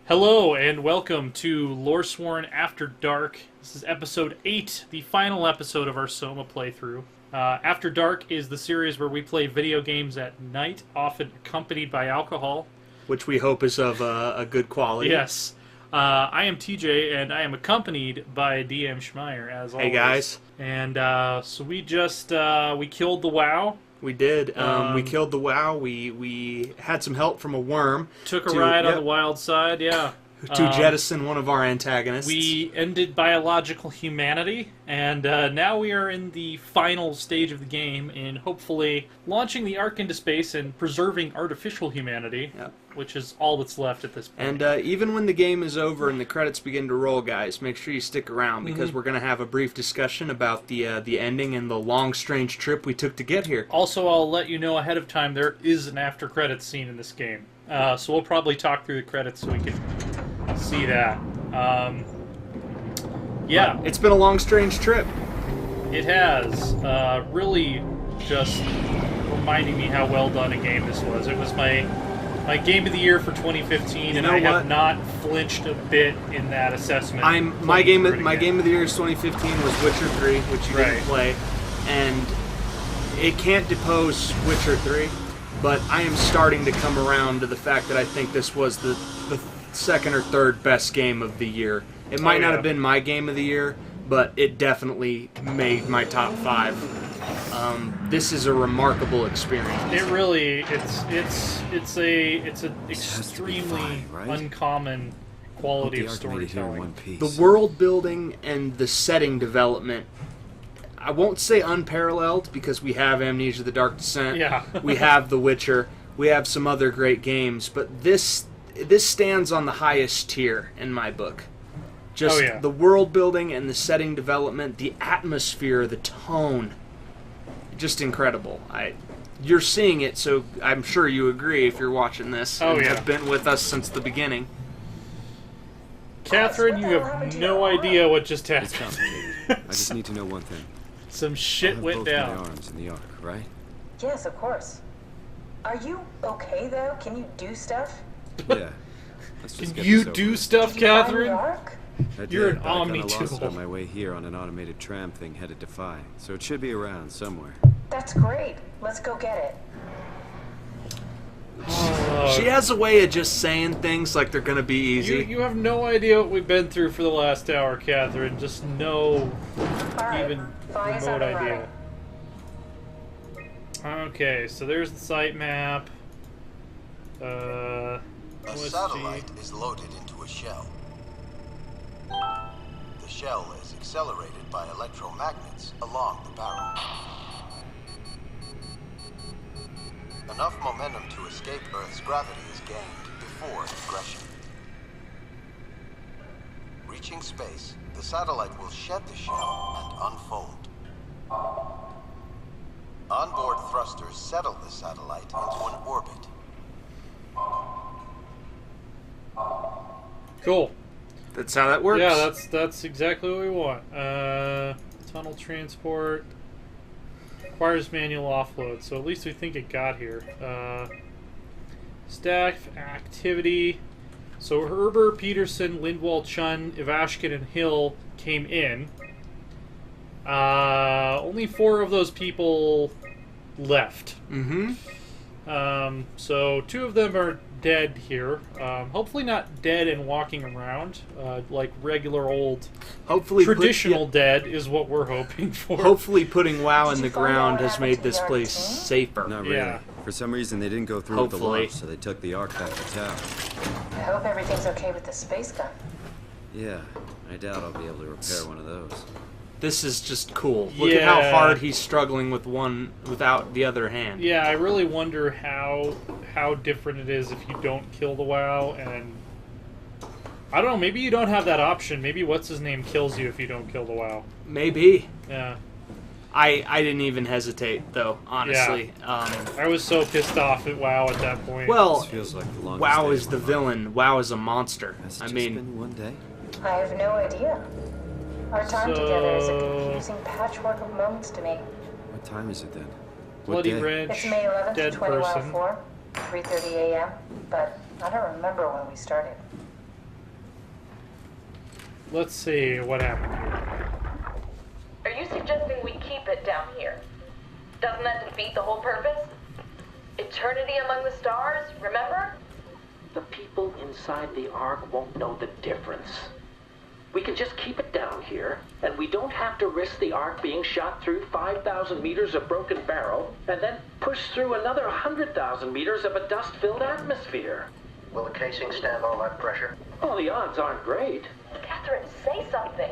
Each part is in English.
Hello and welcome to Loresworn After Dark. This is episode 8, the final episode of our Soma playthrough. After Dark is the series where we play video games at night, often accompanied by alcohol. Which we hope is of a good quality. Yes. I am TJ, and I am accompanied by DM Schmeier, as always. Hey, guys. And so we just, we killed the WoW. We did. We killed the WoW. We had some help from a worm. Took a ride on the wild side, yeah. To jettison one of our antagonists. We ended biological humanity, and now we are in the final stage of the game in hopefully launching the Ark into space and preserving artificial humanity, which is all that's left at this point. And even when the game is over and the credits begin to roll, guys, make sure you stick around, because we're going to have a brief discussion about the ending and the long, strange trip we took to get here. Also, I'll let you know ahead of time, there is an after-credits scene in this game. So we'll probably talk through the credits so we can see that. Yeah. But it's been a long, strange trip. It has. Really just reminding me how well done a game this was. It was my game of the year for 2015, and I have not flinched a bit in that assessment. My game of the year is 2015 was Witcher 3, which you didn't play, and it can't depose Witcher 3. But I am starting to come around to the fact that I think this was the second or third best game of the year. It might not have been my game of the year, but it definitely made my top 5. This is a remarkable experience. It really, it's an extremely uncommon quality of storytelling. The world building and the setting development, I won't say unparalleled, because we have Amnesia: The Dark Descent, we have The Witcher, we have some other great games, but this stands on the highest tier in my book. Just the world building and the setting development, the atmosphere, the tone, just incredible. You're seeing it, so I'm sure you agree if you're watching this and have been with us since the beginning. Catherine, you have no idea what just happened. I just need to know one thing. Some shit went down. My arms in the Ark, right? Yes, of course. Are you okay though? Can you do stuff? Yeah. Can you do stuff, Catherine? You're an Omni tool. I lost it on my way here on an automated tram thing headed to Phi, so it should be around somewhere. That's great. Let's go get it. She has a way of just saying things like they're gonna be easy. You have no idea what we've been through for the last hour, Catherine. Just no even remote idea. Okay, so there's the site map. A satellite is loaded into a shell. The shell is accelerated by electromagnets along the barrel. Enough momentum to escape Earth's gravity is gained before ingression. Reaching space, the satellite will shed the shell and unfold. Onboard thrusters settle the satellite into an orbit. Cool. That's how that works. Yeah, that's exactly what we want. Tunnel transport requires manual offload, so at least we think it got here. Staff activity. So Herber, Peterson, Lindwall, Chun, Ivashkin, and Hill came in. Only 4 of those people left. So 2 of them are dead here. Hopefully not dead and walking around, like regular old, traditional dead is what we're hoping for. Hopefully putting WoW in the ground has made this place safer. Not really. Yeah. For some reason they didn't go through with the launch, so they took the Ark back to town. I hope everything's okay with the space gun. Yeah, I doubt I'll be able to repair one of those. This is just cool. Look at how hard he's struggling with one without the other hand. Yeah, I really wonder how different it is if you don't kill the WoW, and I don't know, maybe you don't have that option. Maybe what's-his-name kills you if you don't kill the WoW. Maybe. Yeah. I didn't even hesitate, though, honestly. Yeah. I was so pissed off at WoW at that point. Well, feels like the WoW is the villain. WoW is a monster. Has it just been one day? I have no idea. Our time together is a confusing patchwork of moments to me. What time is it then? Bloody Ridge, It's May 11th, dead person. 2104, 3:30 a.m., but I don't remember when we started. let's see what happened here. Are you suggesting we keep it down here? Doesn't that defeat the whole purpose? Eternity among the stars, remember? The people inside the Ark won't know the difference. We can just keep it down here, and we don't have to risk the Ark being shot through 5,000 meters of broken barrel, and then push through another 100,000 meters of a dust-filled atmosphere. Will the casing stand all that pressure? Oh, the odds aren't great. Catherine, say something.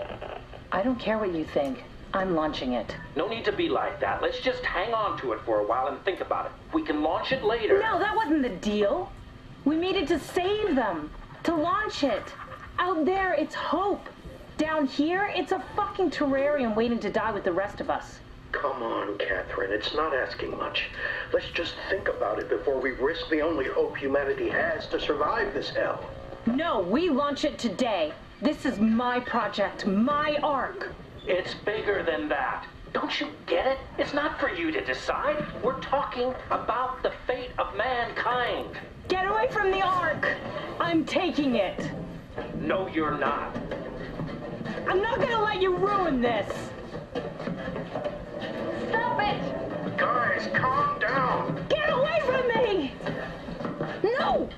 I don't care what you think. I'm launching it. No need to be like that. Let's just hang on to it for a while and think about it. We can launch it later. No, that wasn't the deal. We made it to save them. To launch it. Out there, it's hope. Down here, it's a fucking terrarium waiting to die with the rest of us. Come on, Catherine. It's not asking much. Let's just think about it before we risk the only hope humanity has to survive this hell. No, we launch it today. This is my project, my Ark. It's bigger than that. Don't you get it? It's not for you to decide. We're talking about the fate of mankind. Get away from the Ark! I'm taking it. No, you're not. I'm not gonna let you ruin this. Stop it! Guys, calm down. Get away from me! No!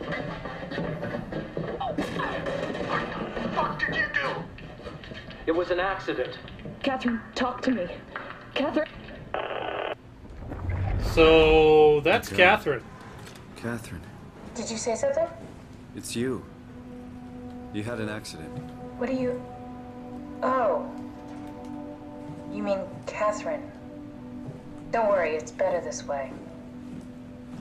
What the fuck did you do? It was an accident. Catherine, talk to me. Catherine. So that's Catherine. Catherine, Did you say something? it's you. You had an accident. What do you... Oh. You mean Catherine. Don't worry, it's better this way.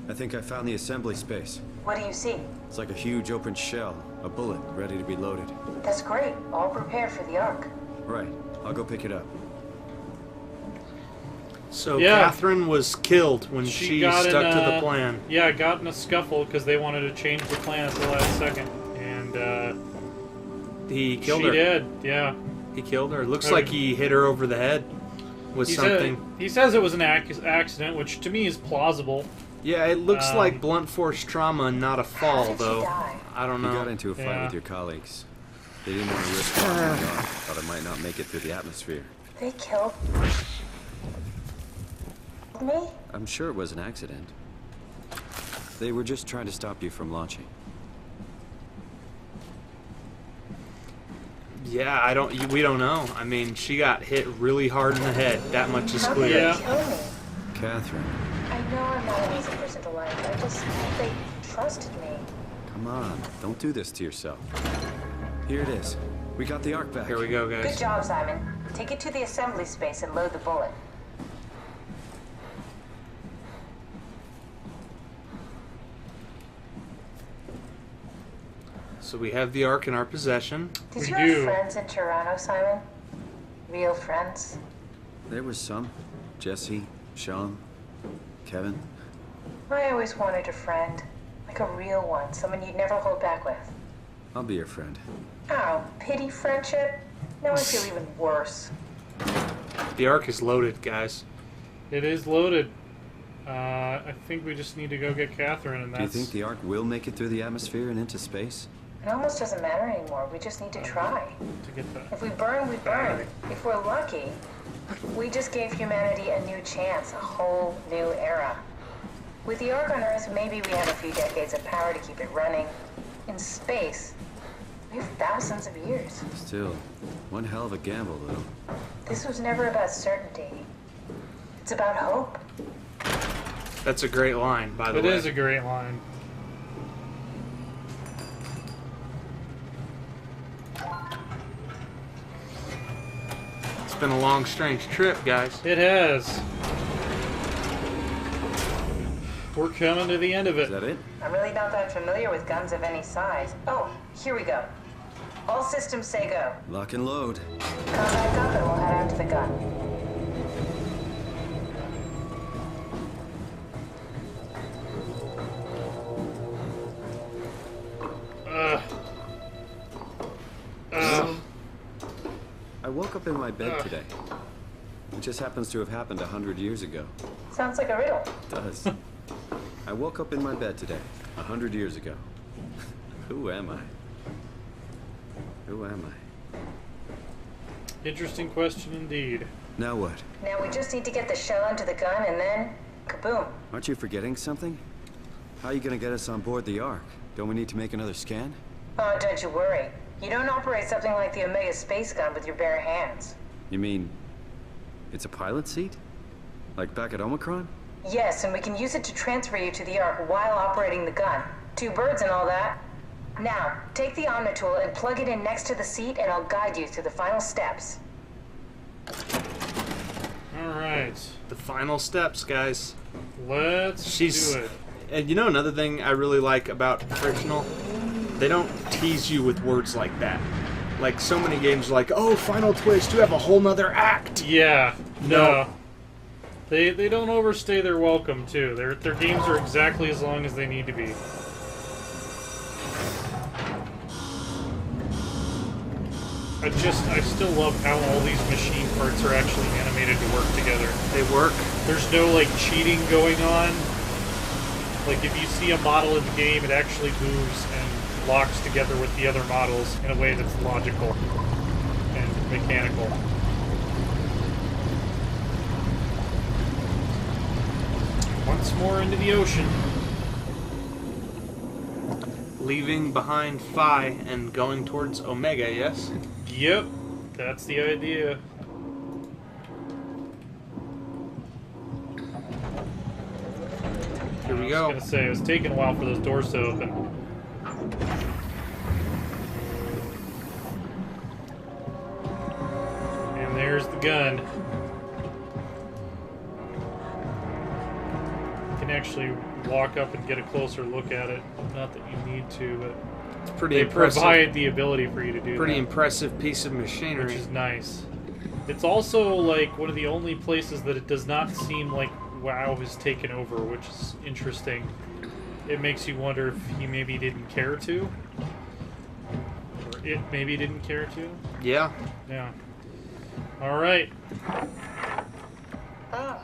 I think I found the assembly space. What do you see? It's like a huge open shell, a bullet ready to be loaded. That's great. All prepared for the Ark. Right, I'll go pick it up. So Yeah. Catherine was killed when she got stuck in, to the plan. Yeah, got in a scuffle because they wanted to change the plan at the last second. And He killed she her. did, yeah. He killed her. Looks like he hit her over the head with something. He says it was an accident, which to me is plausible. Yeah, it looks like blunt force trauma, not a fall, did she though. die? I don't You know. got into a fight Yeah. with your colleagues. They didn't want to risk it. Thought it might not make it through the atmosphere. They killed me? I'm sure it was an accident. They were just trying to stop you from launching. Yeah, we don't know. I mean, she got hit really hard in the head. That much is How clear. did Yeah. they kill me? Catherine, I know I'm not an easy person to like. I just... They trusted me. come on. Don't do this to yourself. Here it is. We got the Ark back. Here we go, Good guys. job, Simon. Take it to the assembly space and load the bullet. So we have the Ark in our possession. Did We you do. have friends in Toronto, Simon? Real friends? There was some. Jesse, Sean, Kevin. I always wanted a friend. Like a real one. Someone you'd never hold back with. I'll be your friend. Oh, pity friendship? Now I feel even worse. The Ark is loaded, guys. It is loaded. I think we just need to go get Catherine, and Do you that's... think the Ark will make it through the atmosphere and into space? It almost doesn't matter anymore. We just need to try. to get the... If we burn, we burn. If we're lucky, we just gave humanity a new chance, a whole new era. With the Ark on Earth, maybe we have a few decades of power to keep it running. In space, we have thousands of years. Still, one hell of a gamble, though. This was never about certainty. It's about hope. That's a great line, by the It way. is a great line. It's been a long, strange trip, guys. It has. We're coming to the end of Is it. that it? I'm really not that familiar with guns of any size. Oh, here we go. All systems say go. Lock and load. Come back up and we'll head out to the gun. I woke up in my bed today. It just happens to have happened 100 years ago. Sounds like a riddle. It does. I woke up in my bed today, 100 years ago. Who am I? Who am I? Interesting question indeed. Now what? Now we just need to get the shell onto the gun and then, kaboom. Aren't you forgetting something? How are you gonna get us on board the Ark? Don't we need to make another scan? Oh, don't you worry. You don't operate something like the Omega space gun with your bare hands. You mean it's a pilot seat? Like back at Omicron? Yes, and we can use it to transfer you to the Ark while operating the gun. 2 birds and all that. Now, take the Omnitool and plug it in next to the seat and I'll guide you through the final steps. Alright. The final steps, guys. Let's do it. And you know another thing I really like about Frictional? They don't tease you with words like that. Like so many games are like, oh, final twist, you have a whole nother act. Yeah. No. They don't overstay their welcome too. Their games are exactly as long as they need to be. I still love how all these machine parts are actually animated to work together. They work. There's no like cheating going on. Like if you see a model in the game, it actually moves and locks together with the other models in a way that's logical and mechanical. Once more into the ocean. Leaving behind Phi and going towards Omega, yes? Yep, that's the idea. Here we go. I was gonna say, it was taking a while for those doors to open. And there's the gun. You can actually walk up and get a closer look at it. Not that you need to, but it's pretty they impressive. provide the ability for you to do Pretty that. impressive piece of machinery. Which is nice. It's also like one of the only places that it does not seem like WoW has taken over, which is interesting. It makes you wonder if he maybe didn't care to. Or it maybe didn't care to. Yeah. Yeah. Alright. Oh.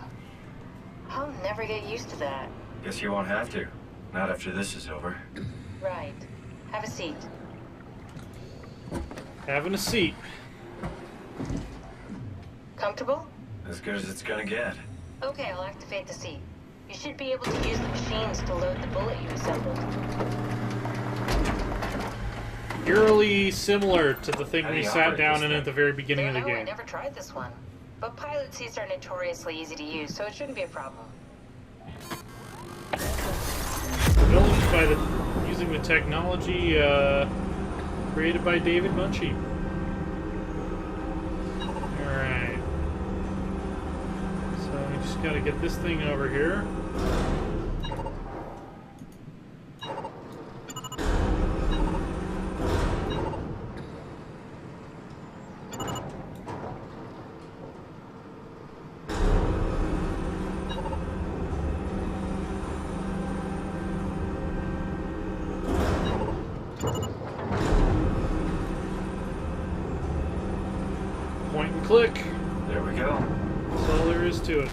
I'll never get used to that. Guess you won't have to. Not after this is over. Right. Have a seat. Having a seat. Comfortable? As good as it's gonna get. Okay, I'll activate the seat. You should be able to use the machines to load the bullet you assembled. Eerily similar to the thing How do we you sat operate down this in thing? at the very beginning of the I game. never tried this one. But pilot seats are notoriously easy to use, so it shouldn't be a problem. Developed by using the technology created by David Munchie. Alright. So we just gotta get this thing over here. Point and click. There we go. That's all there is to it.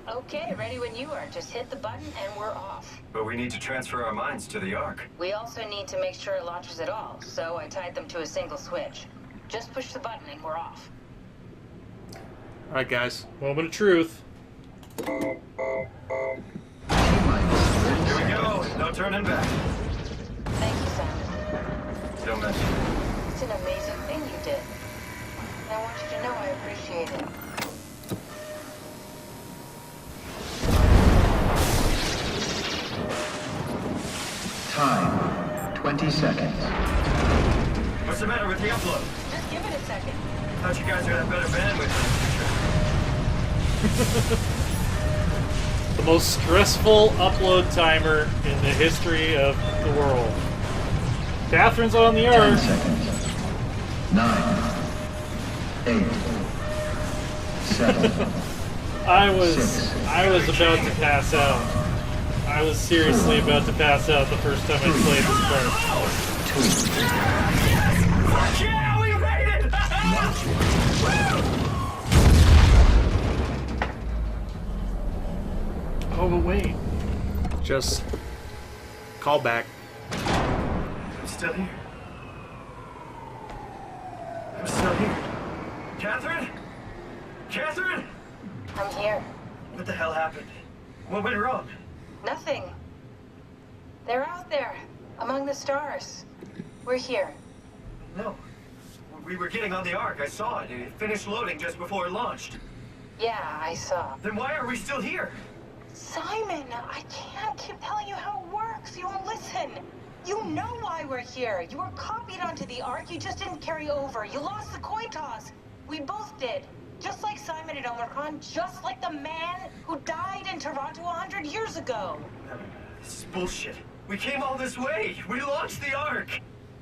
Okay, ready when you are. Just hit the button and we're off. But we need to transfer our minds to the Ark. We also need to make sure it launches at all, so I tied them to a single switch. Just push the button and we're off. Alright, guys. Moment of truth. Here we go. No turning back. Thank you, Simon. Don't mention it. It's an amazing thing you did. And I want you to know I appreciate it. Time, 20 seconds. What's the matter with the upload? Just give it a second. Thought you guys would have better bandwidth in the future. The most stressful upload timer in the history of the world. Catherine's on the 10 Ark. seconds. 9, 8, 7. I was about to pass out. I was seriously about to pass out the first time I played this part. 2. Yeah, we made it! Oh, but wait. Just call back. I'm still here. here? Catherine? Catherine? I'm here. What the hell happened? What went wrong? Nothing. They're out there, among the stars. We're here. No. We were getting on the Ark. I saw it. It finished loading just before it launched. Yeah, I saw. Then why are we still here? Simon, I can't keep telling you how it works. You won't listen. You know why we're here. You were copied onto the Ark. You just didn't carry over. You lost the coin toss. We both did. Just like Simon and Omicron, just like the man who died in Toronto 100 years ago. This is bullshit. We came all this way. We launched the Ark.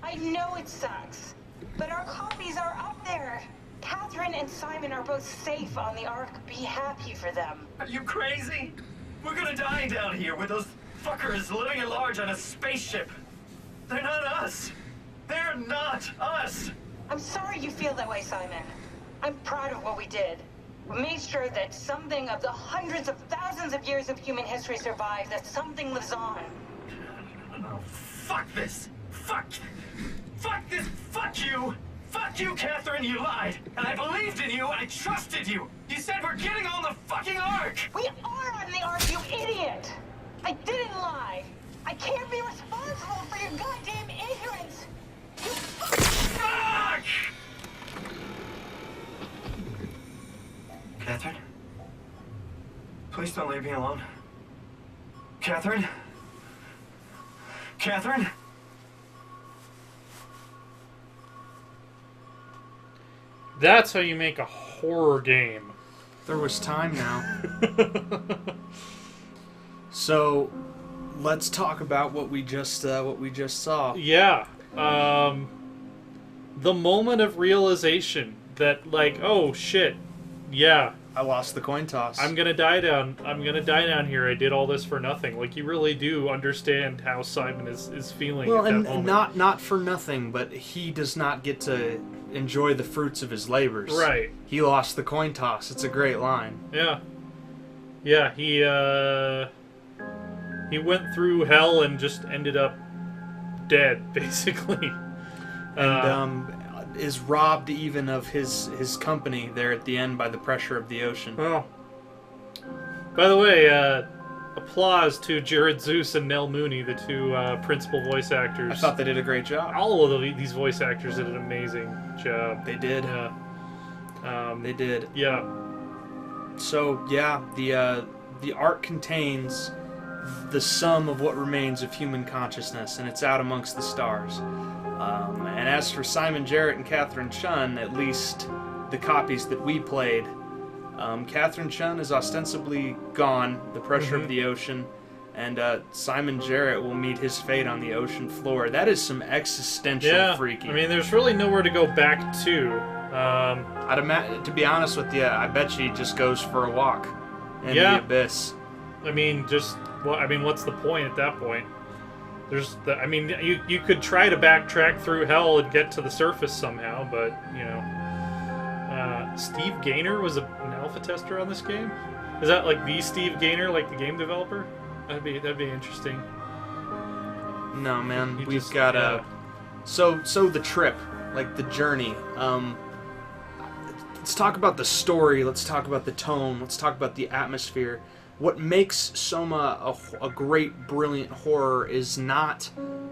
I know it sucks, but our copies are up there. Catherine and Simon are both safe on the Ark. Be happy for them. Are you crazy? We're gonna die down here with those fuckers living at large on a spaceship. They're not us. They're not us. I'm sorry you feel that way, Simon. I'm proud of what we did. We made sure that something of the hundreds of thousands of years of human history survived, that something lives on. Oh, fuck this. Fuck this. Fuck you. Fuck you, Catherine. You lied. And I believed in you. I trusted you. You said we're getting on the fucking Ark. We are on the Ark, you idiot. I didn't lie. I can't be responsible for your goddamn ignorance. You fuck! Catherine? Please don't leave me alone. Catherine? Catherine? That's how you make a horror game. There was time now. So, let's talk about what we just saw. Yeah. The moment of realization that, like, oh shit, yeah, I lost the coin toss. I'm gonna die down here. I did all this for nothing. Like, you really do understand how Simon is feeling at that moment. Well, not for nothing, but he does not get to enjoy the fruits of his labors. Right. He lost the coin toss. It's a great line. Yeah. Yeah, he went through hell and just ended up dead, basically. And is robbed even of his company there at the end by the pressure of the ocean. Oh. By the way, applause to Jared Zeus and Nell Mooney, the two principal voice actors. I thought they did a great job. All of these voice actors did an amazing job. They did. Yeah. They did. Yeah. So, yeah, the Ark contains the sum of what remains of human consciousness, and it's out amongst the stars. And as for Simon Jarrett and Catherine Chun, at least the copies that we played, Catherine Chun is ostensibly gone, the pressure of the ocean, and Simon Jarrett will meet his fate on the ocean floor. That is some existential freaking. I mean, there's really nowhere to go back to. To be honest with you, I bet she just goes for a walk in the abyss. I mean, what's the point at that point? You could try to backtrack through hell and get to the surface somehow, but, you know. Steve Gaynor was an alpha tester on this game? Is that like the Steve Gaynor, like the game developer? That'd be interesting. No, man. We've got So the trip, like the journey. Let's talk about the story. Let's talk about the tone. Let's talk about the atmosphere. What makes Soma a great, brilliant horror is not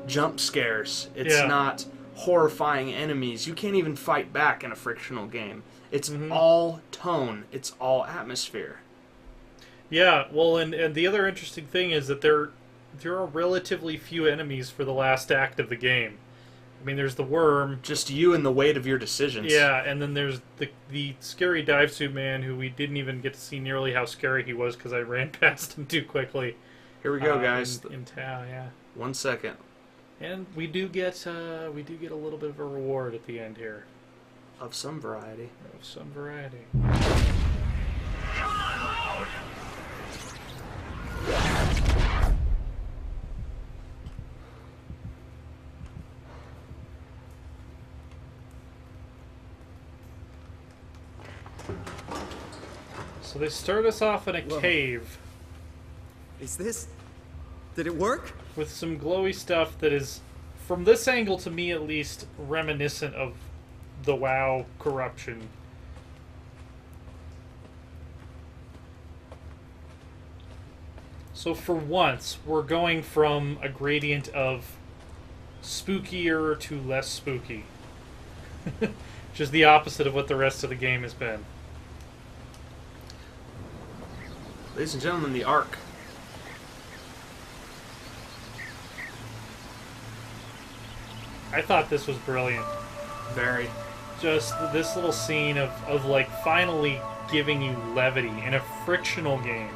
jump scares. It's not horrifying enemies. You can't even fight back in a frictional game. It's all tone. It's all atmosphere. Yeah, well, and the other interesting thing is that there are relatively few enemies for the last act of the game. I mean, there's the worm. Just you and the weight of your decisions. Yeah, and then there's the scary dive suit man who we didn't even get to see nearly how scary he was because I ran past him too quickly. Here we go, guys. In town, yeah. 1 second. And we do get a little bit of a reward at the end here. Of some variety. Of some variety. Come on, load! So they start us off in a cave. Is this... Did it work? With some glowy stuff that is, from this angle to me at least, reminiscent of the WoW corruption. So for once, we're going from a gradient of spookier to less spooky. Which is the opposite of what the rest of the game has been. Ladies and gentlemen, the Ark. I thought this was brilliant. Very. Just this little scene of like finally giving you levity in a frictional game.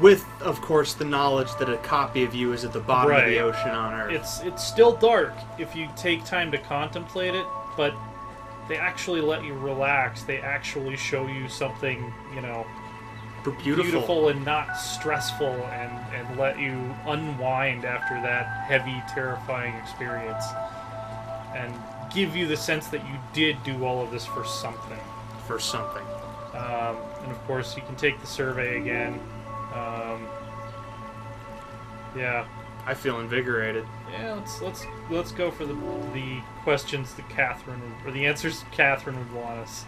With, of course, the knowledge that a copy of you is at the bottom of the ocean on Earth. It's still dark if you take time to contemplate it, but they actually let you relax. They actually show you something, you know, beautiful and not stressful, and let you unwind after that heavy, terrifying experience. And give you the sense that you did do all of this for something. For something. And of course, you can take the survey again. Yeah, I feel invigorated. Yeah, let's go for the questions that Catherine or the answers Catherine would want us.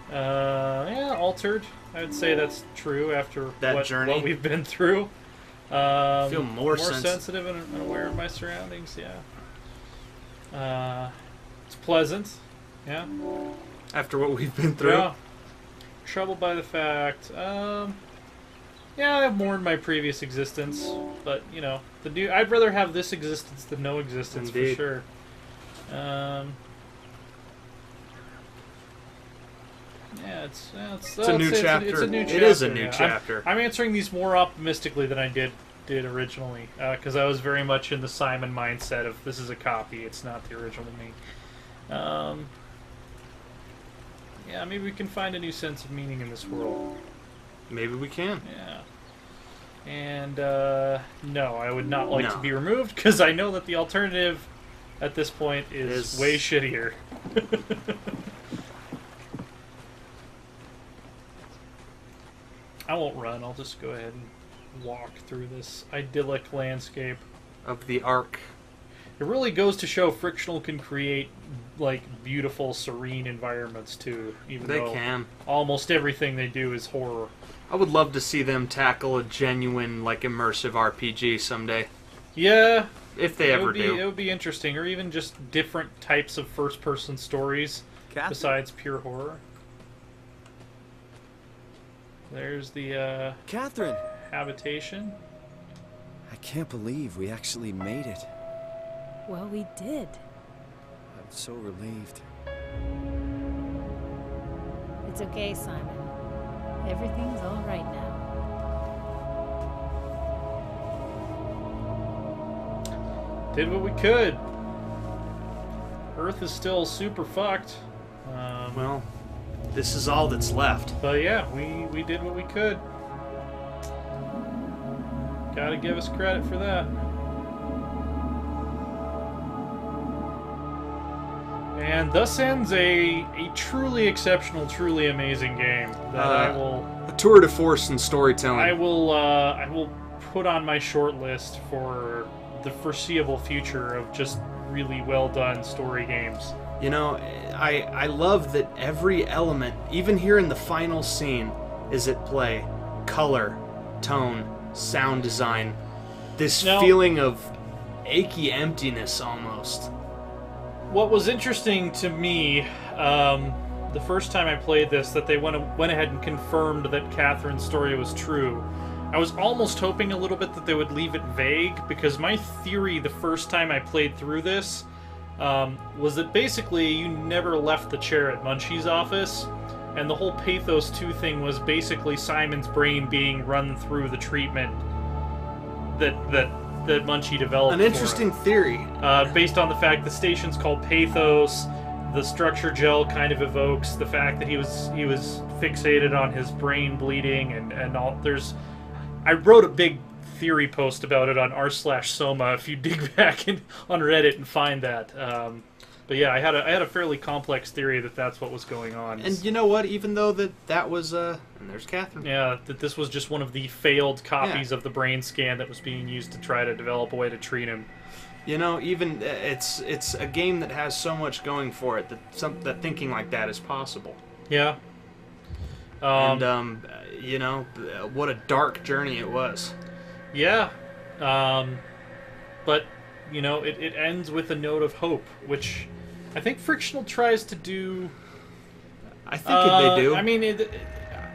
Yeah, altered. I would say that's true after journey. What we've been through. I feel more sensitive and aware of my surroundings. Yeah. It's pleasant. Yeah. After what we've been through. Yeah. Troubled by the fact. Yeah, I've mourned my previous existence, but you know, I'd rather have this existence than no existence. Indeed. For sure. Yeah, it's a new chapter. It's a new chapter. It is a new chapter. I'm answering these more optimistically than I did originally, because I was very much in the Simon mindset of this is a copy, it's not the original me. Yeah, maybe we can find a new sense of meaning in this world. Maybe we can. Yeah. And, no, I would not like to be removed, because I know that the alternative at this point is way shittier. I won't run, I'll just go ahead and walk through this idyllic landscape. Of the Ark. It really goes to show frictional can create, like, beautiful, serene environments, too. Even though almost everything they do is horror. I would love to see them tackle a genuine, like, immersive RPG someday. Yeah. If they ever do. It would be interesting, or even just different types of first-person stories besides pure horror. There's the, Catherine! Habitation. I can't believe we actually made it. Well, we did. I'm so relieved. It's okay, Simon. Everything's all right now. Did what we could. Earth is still super fucked. Well, this is all that's left. But yeah, we did what we could. Gotta give us credit for that. And thus ends a truly exceptional, truly amazing game that I will... A tour de force in storytelling. I will put on my short list for the foreseeable future of just really well done story games. You know, I love that every element, even here in the final scene, is at play. Color, tone, sound design. This feeling of achy emptiness almost. What was interesting to me, the first time I played this, that they went ahead and confirmed that Catherine's story was true. I was almost hoping a little bit that they would leave it vague, because my theory the first time I played through this was that basically you never left the chair at Munchie's office, and the whole Pathos 2 thing was basically Simon's brain being run through the treatment that Munchie developed. An interesting theory. Based on the fact the station's called Pathos, the structure gel kind of evokes the fact that he was fixated on his brain bleeding and all. I wrote a big theory post about it on r/Soma if you dig back on Reddit and find that. But yeah, I had a fairly complex theory that that's what was going on. And you know what? Even though that was and there's Catherine. Yeah, that this was just one of the failed copies of the brain scan that was being used to try to develop a way to treat him. You know, even it's a game that has so much going for it that thinking like that is possible. Yeah. You know, what a dark journey it was. Yeah. But you know, it ends with a note of hope, which I think Frictional tries to do. I think they do. I mean,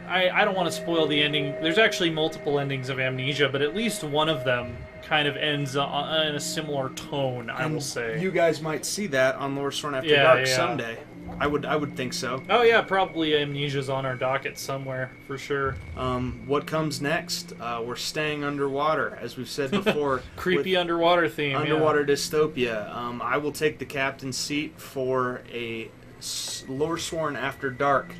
I don't want to spoil the ending. There's actually multiple endings of Amnesia, but at least one of them kind of ends in a similar tone, I will say. You guys might see that on Loresworn After Dark someday. I would think so. Oh yeah, probably Amnesia's on our docket somewhere, for sure. What comes next? We're staying underwater, as we've said before. Creepy underwater theme. Underwater dystopia. I will take the captain's seat for a Loresworn After Dark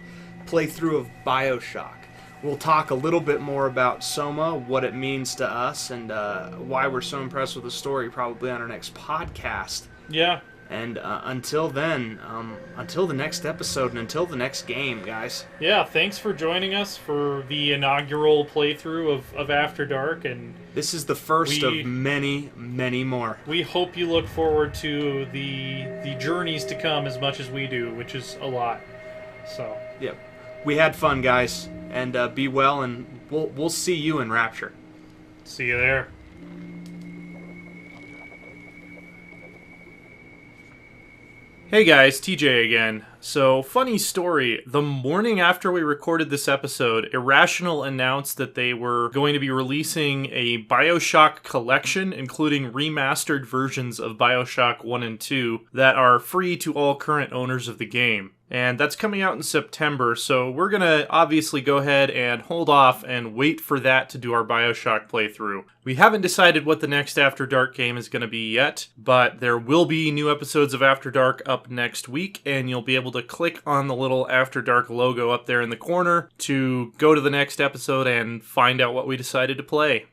playthrough of BioShock. We'll talk a little bit more about Soma, what it means to us, and why we're so impressed with the story, probably on our next podcast. Yeah. And until then, until the next episode and until the next game, guys. Yeah, thanks for joining us for the inaugural playthrough of After Dark. And this is the first of many, many more. We hope you look forward to the journeys to come as much as we do, which is a lot. So. Yep. We had fun, guys. And be well, and we'll see you in Rapture. See you there. Hey guys, TJ again. So, funny story. The morning after we recorded this episode, Irrational announced that they were going to be releasing a BioShock collection, including remastered versions of BioShock 1 and 2 that are free to all current owners of the game. And that's coming out in September, so we're going to obviously go ahead and hold off and wait for that to do our BioShock playthrough. We haven't decided what the next After Dark game is going to be yet, but there will be new episodes of After Dark up next week, and you'll be able to click on the little After Dark logo up there in the corner to go to the next episode and find out what we decided to play.